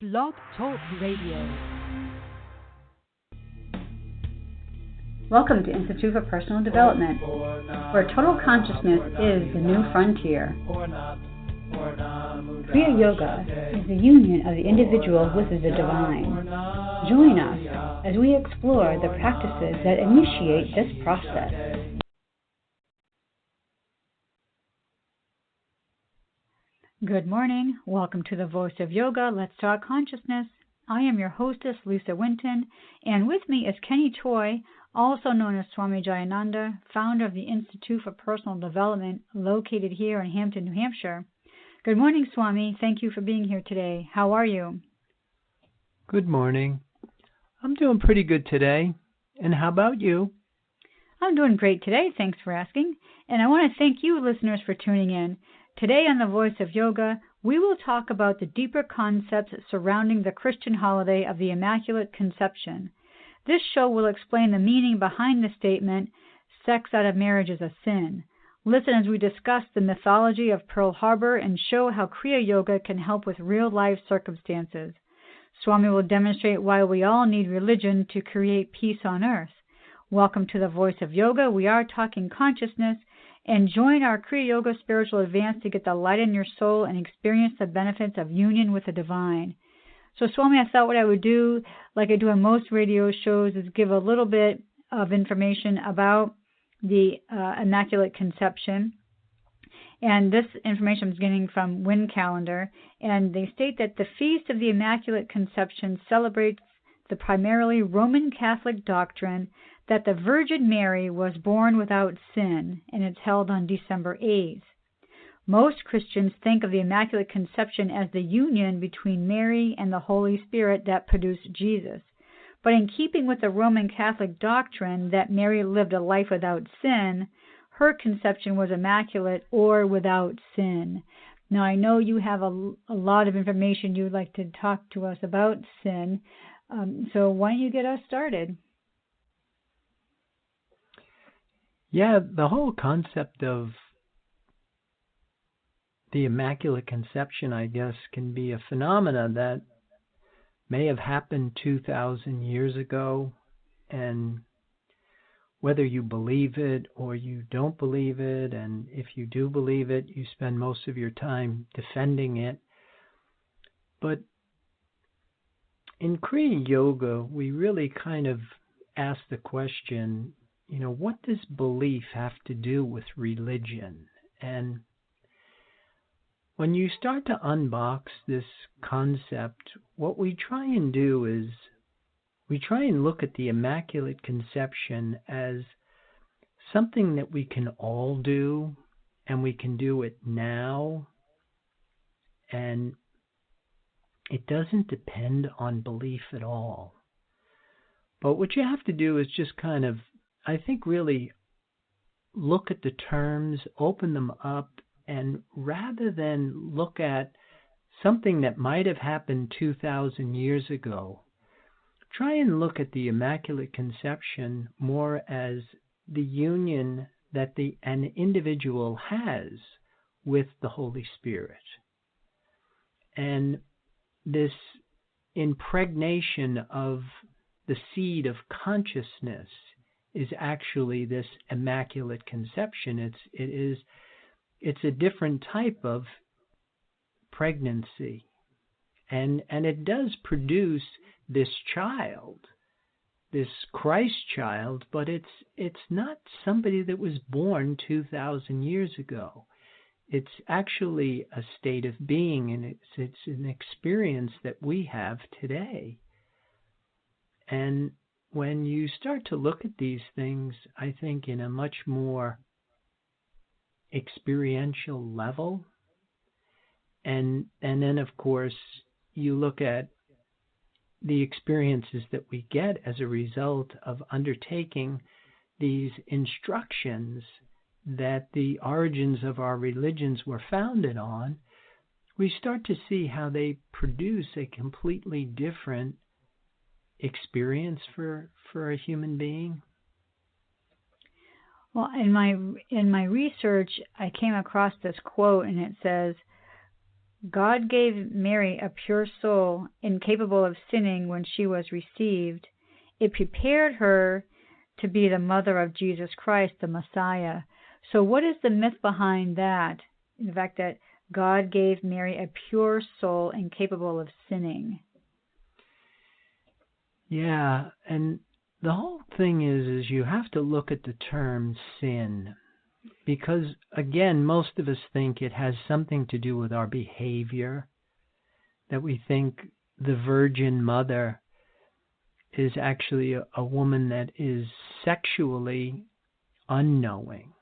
Blog Talk Radio. Welcome to Institute for Personal Development, where total consciousness is the new frontier. Kriya Yoga is the union of the individual with the divine. Join us as we explore the practices that initiate this process. Good morning. Welcome to the Voice of Yoga. Let's Talk Consciousness. I am your hostess, Lisa Winton, and with me is Kenny Choi, also known as Swami Jayananda, founder of the Institute for Personal Development, located here in Hampton, New Hampshire. Good morning, Swami. Thank you for being here today. How are you? Good morning. I'm doing pretty good today. And how about you? I'm doing great today. Thanks for asking. And I want to thank you, listeners, for tuning in. Today on the Voice of Yoga, we will talk about the deeper concepts surrounding the Christian holiday of the Immaculate Conception. This show will explain the meaning behind the statement, sex out of marriage is a sin. Listen as we discuss the mythology of Pearl Harbor and show how Kriya Yoga can help with real-life circumstances. Swami will demonstrate why we all need religion to create peace on earth. Welcome to the Voice of Yoga. We are talking consciousness. And join our Kriya Yoga Spiritual Advance to get the light in your soul and experience the benefits of union with the divine. So, Swami, I thought what I would do, like I do on most radio shows, is give a little bit of information about the Immaculate Conception. And this information is getting from Winton calendar. And they state that the Feast of the Immaculate Conception celebrates the primarily Roman Catholic doctrine that the Virgin Mary was born without sin, and it's held on December 8th. Most Christians think of the Immaculate Conception as the union between Mary and the Holy Spirit that produced Jesus. But in keeping with the Roman Catholic doctrine that Mary lived a life without sin, her conception was immaculate or without sin. Now, I know you have a lot of information you'd like to talk to us about sin, so why don't you get us started? Yeah, the whole concept of the Immaculate Conception, I guess, can be a phenomena that may have happened 2,000 years ago, and whether you believe it or you don't believe it, and if you do believe it, you spend most of your time defending it. But in Kriya Yoga, we really kind of ask the question, what does belief have to do with religion? And when you start to unbox this concept, what we try and do is we try and look at the Immaculate Conception as something that we can all do, and we can do it now, and it doesn't depend on belief at all. But what you have to do is just kind of, I think, really look at the terms, open them up, and rather than look at something that might have happened 2,000 years ago, try and look at the Immaculate Conception more as the union that an individual has with the Holy Spirit. And this impregnation of the seed of consciousness is actually this Immaculate Conception. It's a different type of pregnancy, and it does produce this child, this Christ child, but it's not somebody that was born 2,000 years ago. It's actually a state of being, and it's an experience that we have today. And when you start to look at these things, I think in a much more experiential level, and then of course you look at the experiences that we get as a result of undertaking these instructions that the origins of our religions were founded on, we start to see how they produce a completely different experience for a human being. Well, in my research, I came across this quote, and it says, God gave Mary a pure soul, incapable of sinning when she was received. It prepared her to be the mother of Jesus Christ, the Messiah. So what is the myth behind that? The fact that God gave Mary a pure soul incapable of sinning. Yeah, and the whole thing is you have to look at the term sin, because, again, most of us think it has something to do with our behavior, that we think the Virgin Mother is actually a woman that is sexually unknowing.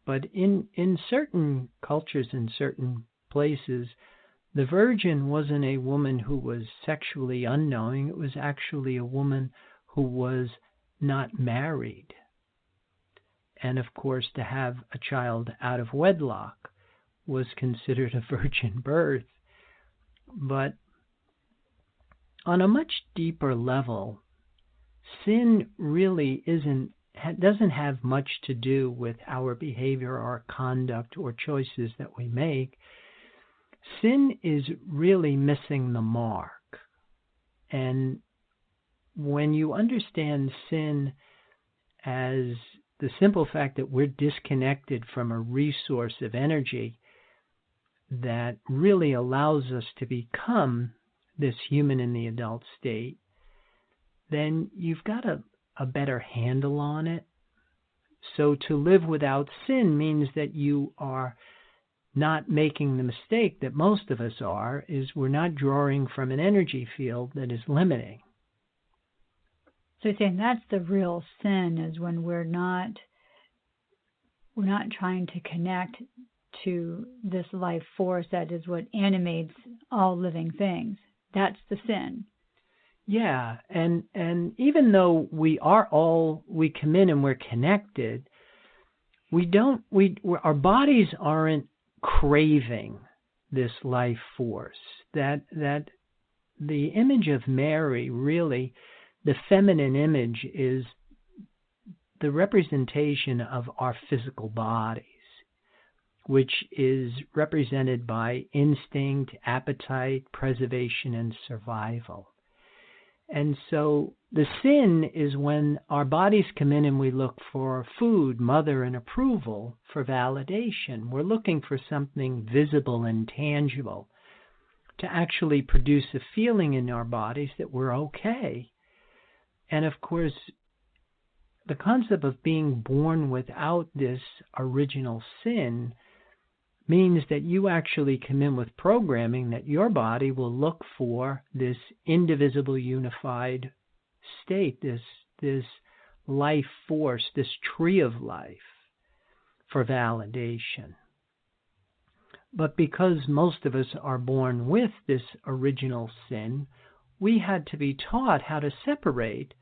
But in certain cultures, in certain places, the Virgin wasn't a woman who was sexually unknowing. It was actually a woman who was not married. And of course, to have a child out of wedlock was considered a virgin birth. But on a much deeper level, sin really doesn't have much to do with our behavior, our conduct, or choices that we make. Sin is really missing the mark. And when you understand sin as the simple fact that we're disconnected from a resource of energy that really allows us to become this human in the adult state, then you've got a better handle on it. So to live without sin means that you are not making the mistake that most of us are, is we're not drawing from an energy field that is limiting. So you're saying that's the real sin, is when we're not trying to connect to this life force that is what animates all living things. That's the sin. Yeah, and even though we come in and we're connected, our bodies aren't craving this life force. That the image of Mary, really, the feminine image, is the representation of our physical bodies, which is represented by instinct, appetite, preservation, and survival. And so the sin is when our bodies come in and we look for food, mother, and approval for validation. We're looking for something visible and tangible to actually produce a feeling in our bodies that we're okay. And of course, the concept of being born without this original sin means that you actually come in with programming that your body will look for this indivisible, unified state, this life force, this tree of life for validation. But because most of us are born with this original sin, we had to be taught how to separate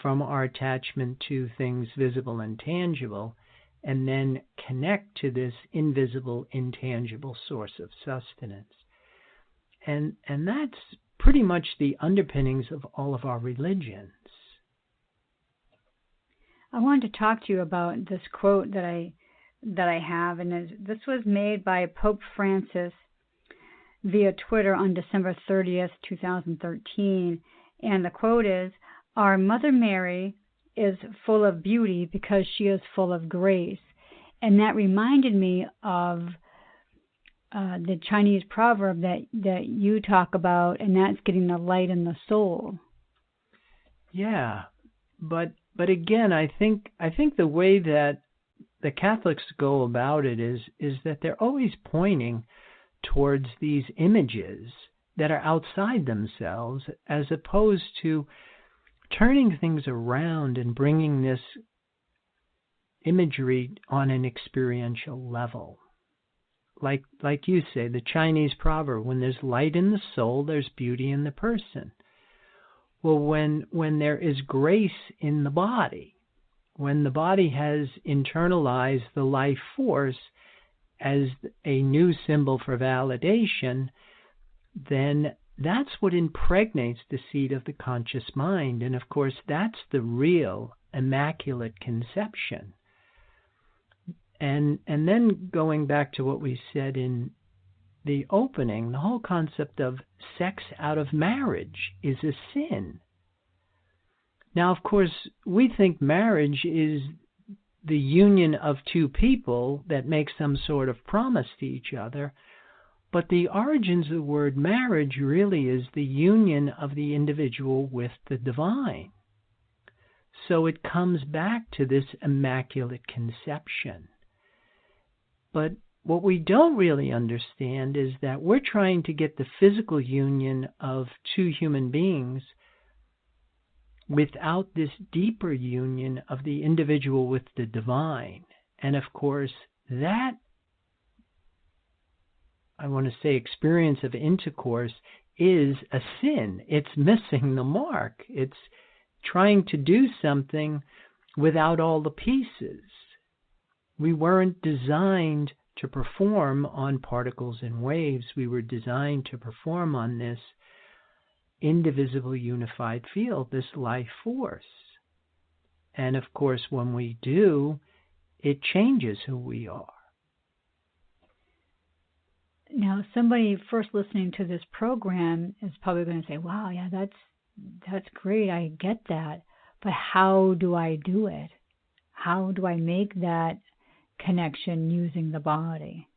from our attachment to things visible and tangible, and then connect to this invisible, intangible source of sustenance. And that's pretty much the underpinnings of all of our religions. I wanted to talk to you about this quote that I have, and this was made by Pope Francis via Twitter on December 30th, 2013. And the quote is, "Our Mother Mary is full of beauty because she is full of grace." And that reminded me of the Chinese proverb that you talk about, and that's getting the light in the soul. Yeah, but again, I think the way that the Catholics go about it is that they're always pointing towards these images that are outside themselves, as opposed to turning things around and bringing this imagery on an experiential level. Like you say, the Chinese proverb, when there's light in the soul, there's beauty in the person. Well, when there is grace in the body, when the body has internalized the life force as a new symbol for validation, then that's what impregnates the seed of the conscious mind. And of course, that's the real Immaculate Conception. And then going back to what we said in the opening, the whole concept of sex out of marriage is a sin. Now, of course, we think marriage is the union of two people that make some sort of promise to each other, but the origins of the word marriage really is the union of the individual with the divine. So it comes back to this Immaculate Conception. But what we don't really understand is that we're trying to get the physical union of two human beings without this deeper union of the individual with the divine. And of course, that, I want to say, experience of intercourse is a sin. It's missing the mark. It's trying to do something without all the pieces. We weren't designed to perform on particles and waves. We were designed to perform on this indivisible unified field, this life force. And of course, when we do, it changes who we are. Now, somebody first listening to this program is probably going to say, wow, yeah, that's great. I get that. But how do I do it? How do I make that connection using the body?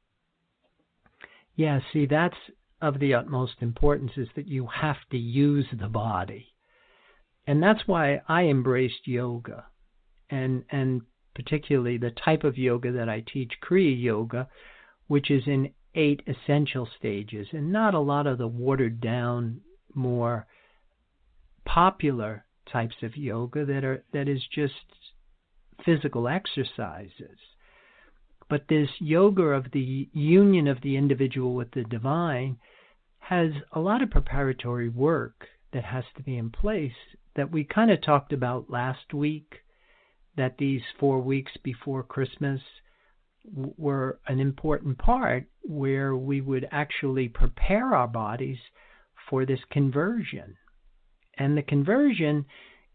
Yeah, see, that's of the utmost importance, is that you have to use the body. And that's why I embraced yoga, and particularly the type of yoga that I teach, Kriya Yoga, which is in 8 essential stages, and not a lot of the watered down, more popular types of yoga that is just physical exercises. But this yoga of the union of the individual with the divine has a lot of preparatory work that has to be in place that we kind of talked about last week, that these 4 weeks before Christmas were an important part where we would actually prepare our bodies for this conversion. And the conversion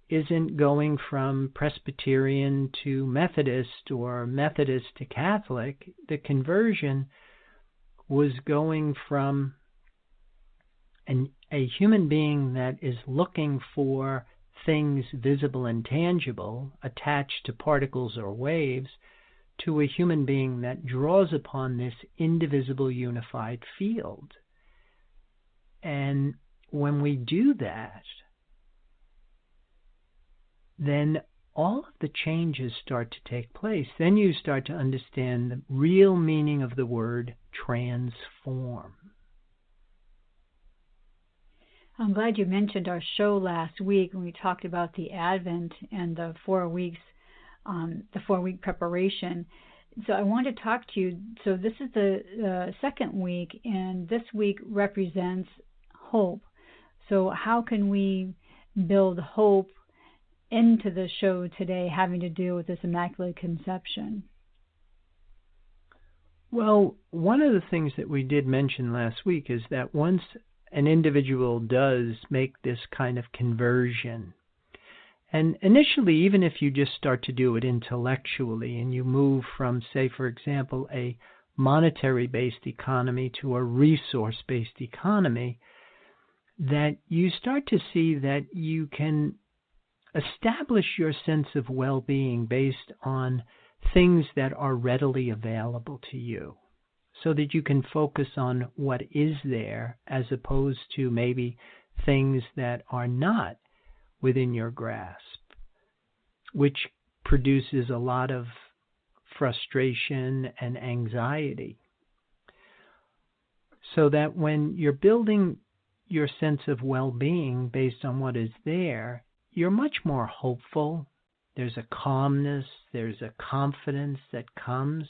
isn't going from Presbyterian to Methodist or Methodist to Catholic. The conversion was going from a human being that is looking for things visible and tangible attached to particles or waves to a human being that draws upon this indivisible unified field. And when we do that, then all of the changes start to take place. Then you start to understand the real meaning of the word transform. I'm glad you mentioned our show last week when we talked about the Advent and the 4 weeks, the 4-week preparation. So I want to talk to you. So this is the second week, and this week represents hope. So how can we build hope into the show today, having to do with this Immaculate Conception? Well, one of the things that we did mention last week is that once an individual does make this kind of conversion, and initially, even if you just start to do it intellectually and you move from, say, for example, a monetary-based economy to a resource-based economy, that you start to see that you can establish your sense of well-being based on things that are readily available to you, so that you can focus on what is there as opposed to maybe things that are not within your grasp, which produces a lot of frustration and anxiety. So that when you're building your sense of well-being based on what is there, you're much more hopeful. There's a calmness, there's a confidence that comes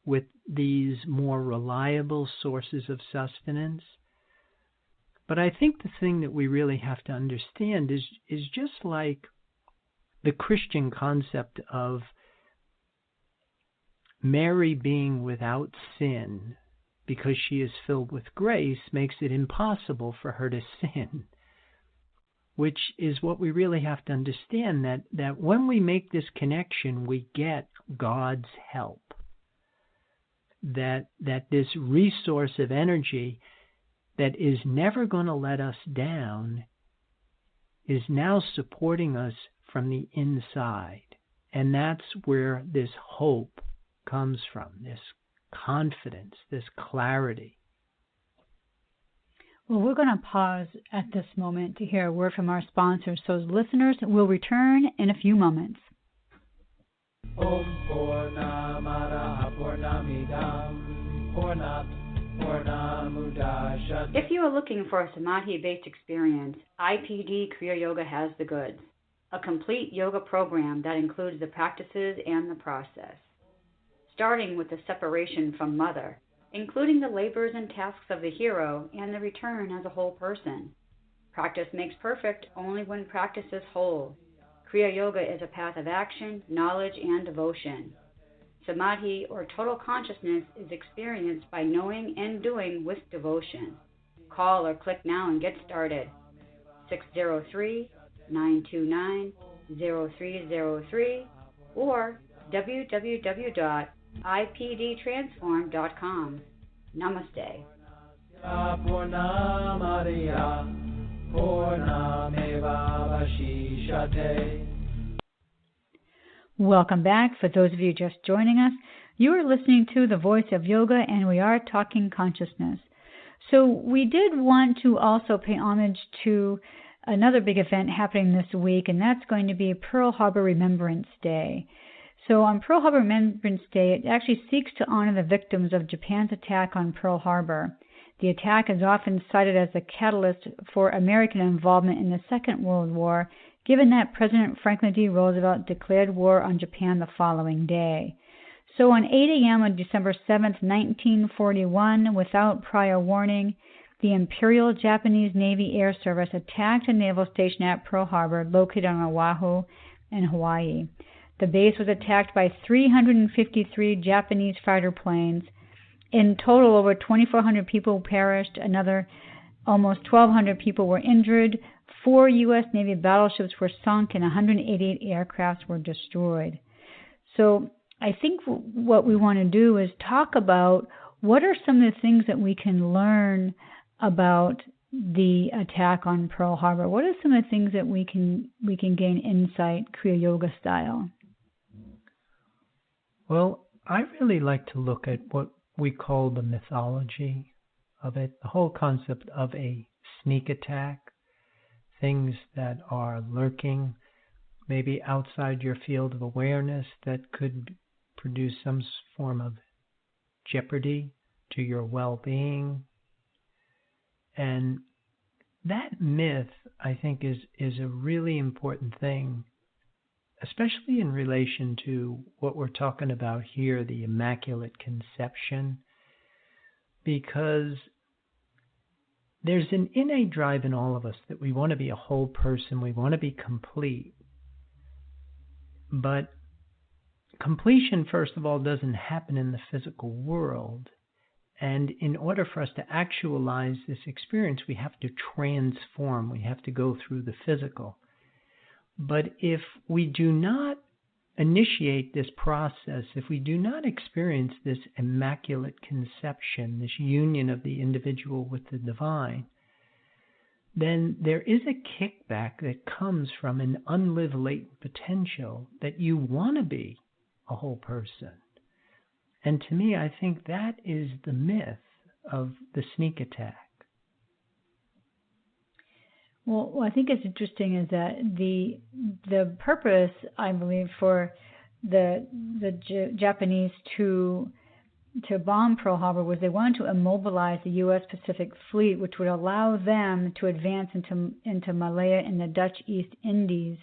with these more reliable sources of sustenance. But I think the thing that we really have to understand is just like the Christian concept of Mary being without sin because she is filled with grace makes it impossible for her to sin, which is what we really have to understand, that when we make this connection, we get God's help. that this resource of energy that is never going to let us down is now supporting us from the inside. And that's where this hope comes from, this confidence, this clarity. Well, we're going to pause at this moment to hear a word from our sponsors. So, listeners, we'll return in a few moments. If you are looking for a Samadhi-based experience, IPD Kriya Yoga has the goods. A complete yoga program that includes the practices and the process. Starting with the separation from mother, including the labors and tasks of the hero and the return as a whole person. Practice makes perfect only when practice is whole. Kriya Yoga is a path of action, knowledge, and devotion. Samadhi, or total consciousness, is experienced by knowing and doing with devotion. Call or click now and get started. 603-929-0303 or www.ipdtransform.com. Namaste. Welcome back. For those of you just joining us, you are listening to The Voice of Yoga, and we are talking consciousness. So we did want to also pay homage to another big event happening this week, and that's going to be Pearl Harbor Remembrance Day. So on Pearl Harbor Remembrance Day, it actually seeks to honor the victims of Japan's attack on Pearl Harbor. The attack is often cited as the catalyst for American involvement in the Second World War, given that President Franklin D. Roosevelt declared war on Japan the following day. So on 8 a.m. on December 7, 1941, without prior warning, the Imperial Japanese Navy Air Service attacked a naval station at Pearl Harbor, located on Oahu in Hawaii. The base was attacked by 353 Japanese fighter planes. In total, over 2,400 people perished. Another almost 1,200 people were injured. 4 U.S. Navy battleships were sunk and 188 aircrafts were destroyed. So I think what we want to do is talk about what are some of the things that we can learn about the attack on Pearl Harbor. What are some of the things that we can gain insight Kriya Yoga style? Well, I really like to look at what we call the mythology of it, the whole concept of a sneak attack, things that are lurking, maybe outside your field of awareness that could produce some form of jeopardy to your well-being. And that myth, I think, is a really important thing, especially in relation to what we're talking about here, the Immaculate Conception, because there's an innate drive in all of us that we want to be a whole person, we want to be complete. But completion, first of all, doesn't happen in the physical world. And in order for us to actualize this experience, we have to transform, we have to go through the physical. But if we do not initiate this process, if we do not experience this Immaculate Conception, this union of the individual with the divine, then there is a kickback that comes from an unlived latent potential that you want to be a whole person. And to me, I think that is the myth of the sneak attack. Well, I think it's interesting is that the purpose, I believe, for the Japanese to bomb Pearl Harbor was they wanted to immobilize the U.S. Pacific Fleet, which would allow them to advance into Malaya and the Dutch East Indies.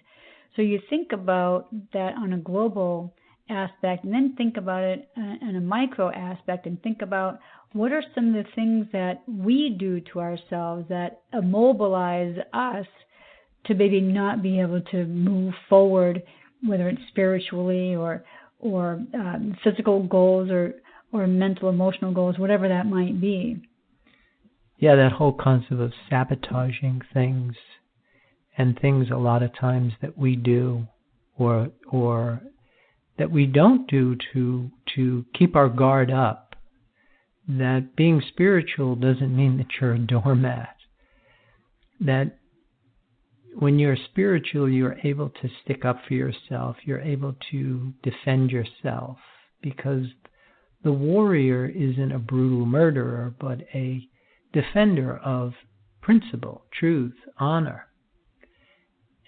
So you think about that on a global aspect, and then think about it in a micro aspect, and think about what are some of the things that we do to ourselves that immobilize us to maybe not be able to move forward, whether it's spiritually or physical goals or mental, emotional goals, whatever that might be. Yeah, that whole concept of sabotaging things and things a lot of times that we do or that we don't do to keep our guard up that being spiritual doesn't mean that you're a doormat. That when you're spiritual, you're able to stick up for yourself. You're able to defend yourself, because the warrior isn't a brutal murderer, but a defender of principle, truth, honor.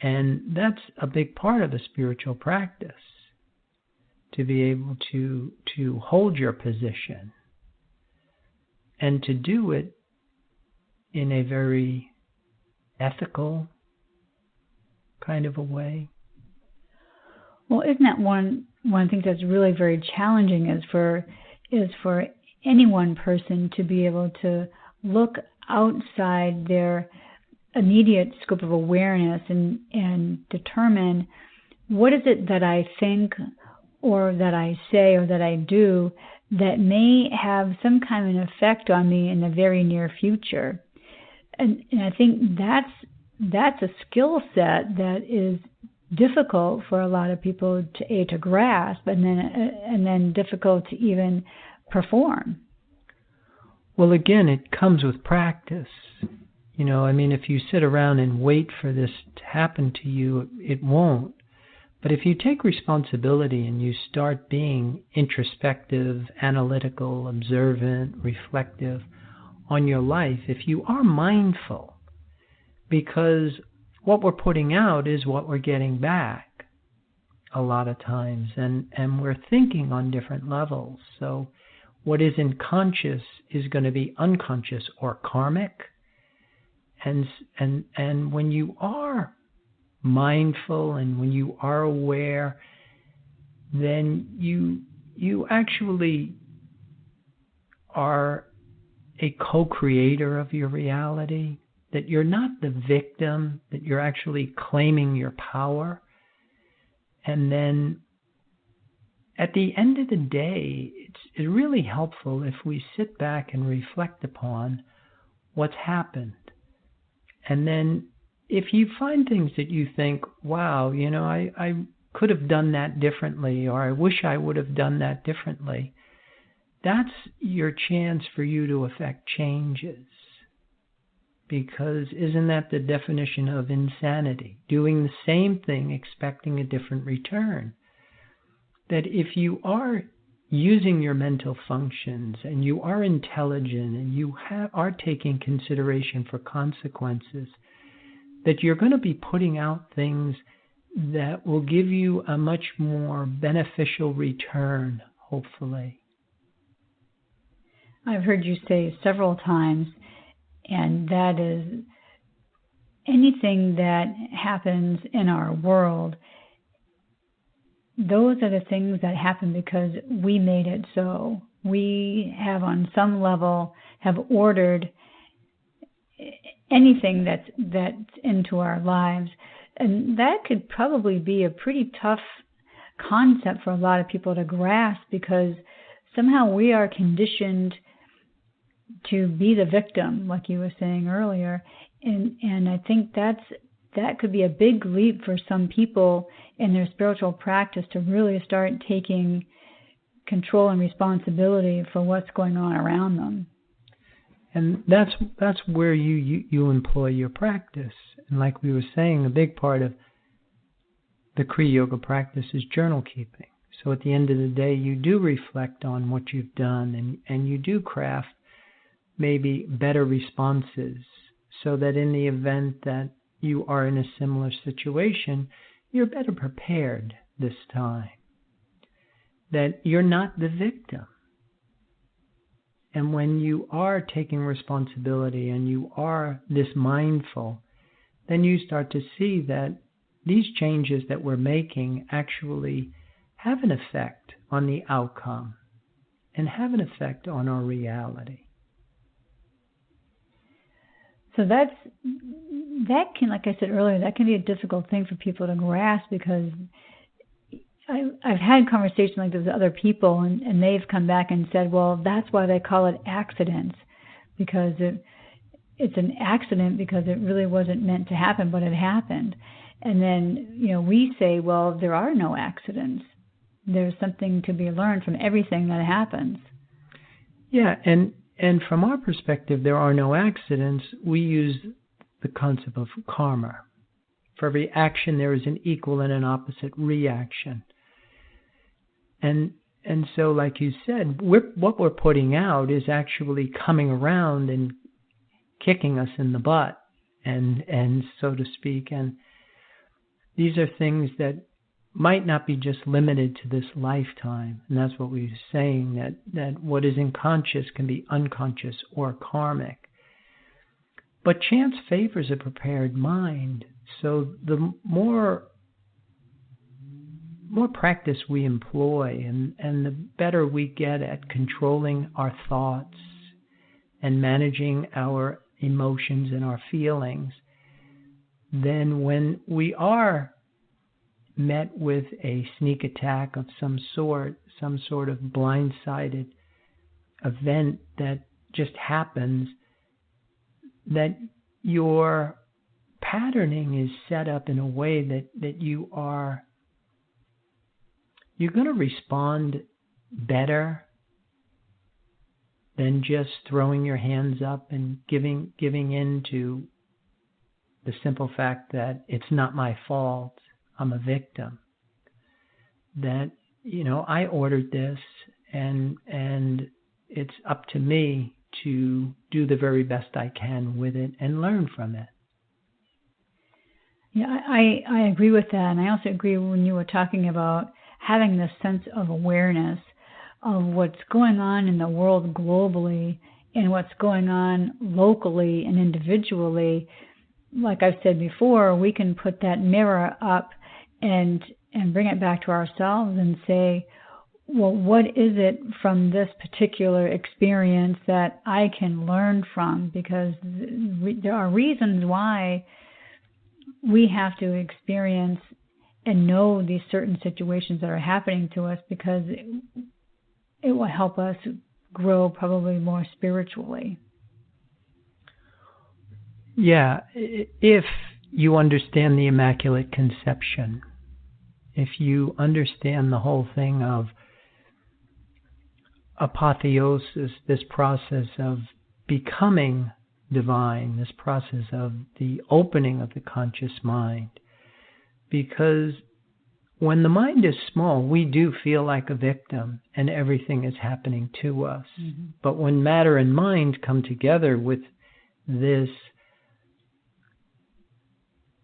And that's a big part of a spiritual practice, to be able to hold your position and to do it in a very ethical kind of a way. Well, isn't that one thing that's really very challenging is for any one person to be able to look outside their immediate scope of awareness and determine what is it that I think or that I say or that I do that may have some kind of effect on me in the very near future. And I think that's a skill set that is difficult for a lot of people to grasp and then difficult to even perform. Well, again, it comes with practice. If you sit around and wait for this to happen to you, it won't. But if you take responsibility and you start being introspective, analytical, observant, reflective on your life, if you are mindful, because what we're putting out is what we're getting back a lot of times, and we're thinking on different levels. So what isn't conscious is going to be unconscious or karmic. And when you are mindful and when you are aware, then you actually are a co-creator of your reality, that you're not the victim, that you're actually claiming your power. And then at the end of the day, it's really helpful if we sit back and reflect upon what's happened. And then if you find things that you think, wow, I could have done that differently, or I wish I would have done that differently, that's your chance for you to affect changes. Because isn't that the definition of insanity? Doing the same thing, expecting a different return. That if you are using your mental functions and you are intelligent and you are taking consideration for consequences, that you're going to be putting out things that will give you a much more beneficial return, hopefully. I've heard you say several times, and that is anything that happens in our world, those are the things that happen because we made it so. We have on some level have ordered anything that's into our lives. And that could probably be a pretty tough concept for a lot of people to grasp, because somehow we are conditioned to be the victim, like you were saying earlier. And I think that could be a big leap for some people in their spiritual practice to really start taking control and responsibility for what's going on around them. And that's where you employ your practice. And like we were saying, a big part of the Kriya Yoga practice is journal keeping. So at the end of the day, you do reflect on what you've done, and you do craft maybe better responses, so that in the event that you are in a similar situation, you're better prepared this time. That you're not the victim. And when you are taking responsibility and you are this mindful, then you start to see that these changes that we're making actually have an effect on the outcome and have an effect on our reality. So that can, like I said earlier, that can be a difficult thing for people to grasp, because I've had conversations like this with other people, and they've come back and said, well, that's why they call it accidents, because it's an accident because it really wasn't meant to happen, but it happened. And then, we say, well, there are no accidents. There's something to be learned from everything that happens. Yeah, and from our perspective, there are no accidents. We use the concept of karma. For every action, there is an equal and an opposite reaction. And so, like you said, what we're putting out is actually coming around and kicking us in the butt, and so to speak. And these are things that might not be just limited to this lifetime. And that's what we were saying, that what is unconscious can be unconscious or karmic. But chance favors a prepared mind. So the more practice we employ and the better we get at controlling our thoughts and managing our emotions and our feelings, then when we are met with a sneak attack of some sort of blindsided event that just happens, that your patterning is set up in a way that you're going to respond better than just throwing your hands up and giving in to the simple fact that it's not my fault, I'm a victim. That, I ordered this and it's up to me to do the very best I can with it and learn from it. Yeah, I agree with that. And I also agree when you were talking about having this sense of awareness of what's going on in the world globally and what's going on locally and individually. Like I've said before, we can put that mirror up and bring it back to ourselves and say, well, what is it from this particular experience that I can learn from? Because there are reasons why we have to experience and know these certain situations that are happening to us, because it will help us grow probably more spiritually. Yeah, if you understand the Immaculate Conception, if you understand the whole thing of apotheosis, this process of becoming divine, this process of the opening of the conscious mind. Because when the mind is small, we do feel like a victim and everything is happening to us. Mm-hmm. But when matter and mind come together with this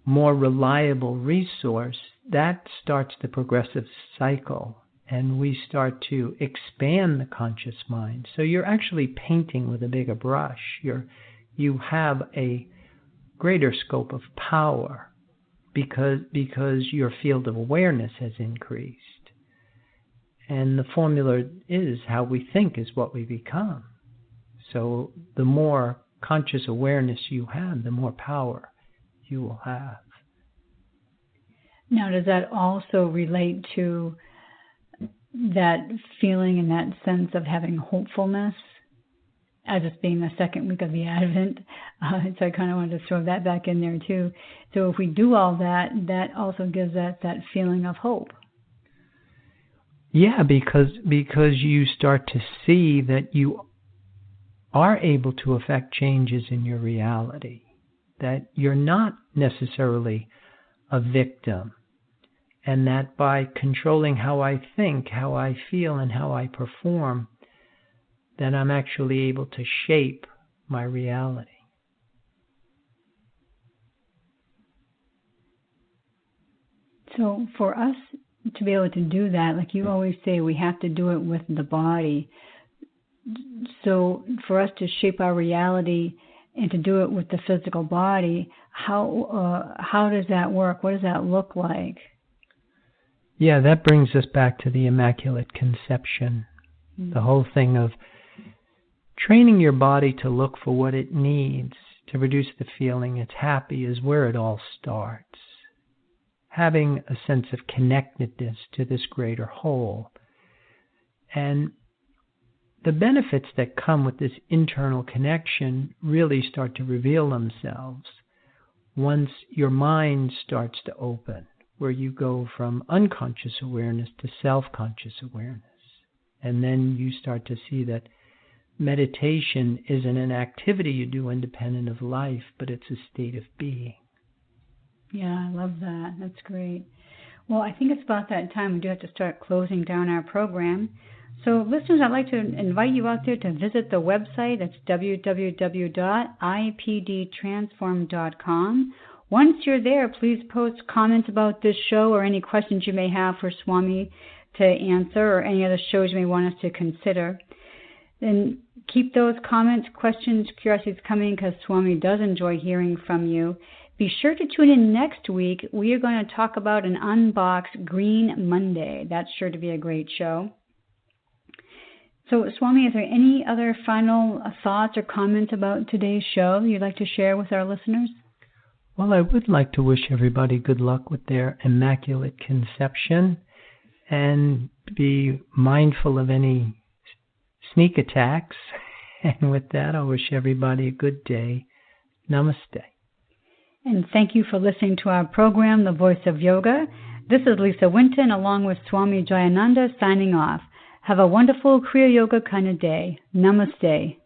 more reliable resource, that starts the progressive cycle. And we start to expand the conscious mind. So you're actually painting with a bigger brush. You have a greater scope of power because your field of awareness has increased. And the formula is how we think is what we become. So the more conscious awareness you have, the more power you will have. Now, does that also relate to that feeling and that sense of having hopefulness, as it's being the second week of the Advent? So I kind of wanted to throw that back in there too. So if we do all that, that also gives us that feeling of hope. Yeah, because you start to see that you are able to affect changes in your reality, that you're not necessarily a victim. And that by controlling how I think, how I feel, and how I perform, that I'm actually able to shape my reality. So for us to be able to do that, like you always say, we have to do it with the body. So for us to shape our reality and to do it with the physical body, how does that work? What does that look like? Yeah, that brings us back to the Immaculate Conception. Mm-hmm. The whole thing of training your body to look for what it needs to produce the feeling it's happy is where it all starts. Having a sense of connectedness to this greater whole. And the benefits that come with this internal connection really start to reveal themselves once your mind starts to open, where you go from unconscious awareness to self-conscious awareness. And then you start to see that meditation isn't an activity you do independent of life, but it's a state of being. Yeah, I love that. That's great. Well, I think it's about that time we do have to start closing down our program. So, listeners, I'd like to invite you out there to visit the website. That's www.ipdtransform.com. Once you're there, please post comments about this show or any questions you may have for Swami to answer, or any other shows you may want us to consider. Then keep those comments, questions, curiosities coming, because Swami does enjoy hearing from you. Be sure to tune in next week. We are going to talk about an unboxed Green Monday. That's sure to be a great show. So, Swami, is there any other final thoughts or comments about today's show you'd like to share with our listeners? Well, I would like to wish everybody good luck with their Immaculate Conception, and be mindful of any sneak attacks. And with that, I wish everybody a good day. Namaste. And thank you for listening to our program, The Voice of Yoga. This is Lisa Winton, along with Swami Jayananda, signing off. Have a wonderful Kriya Yoga kind of day. Namaste.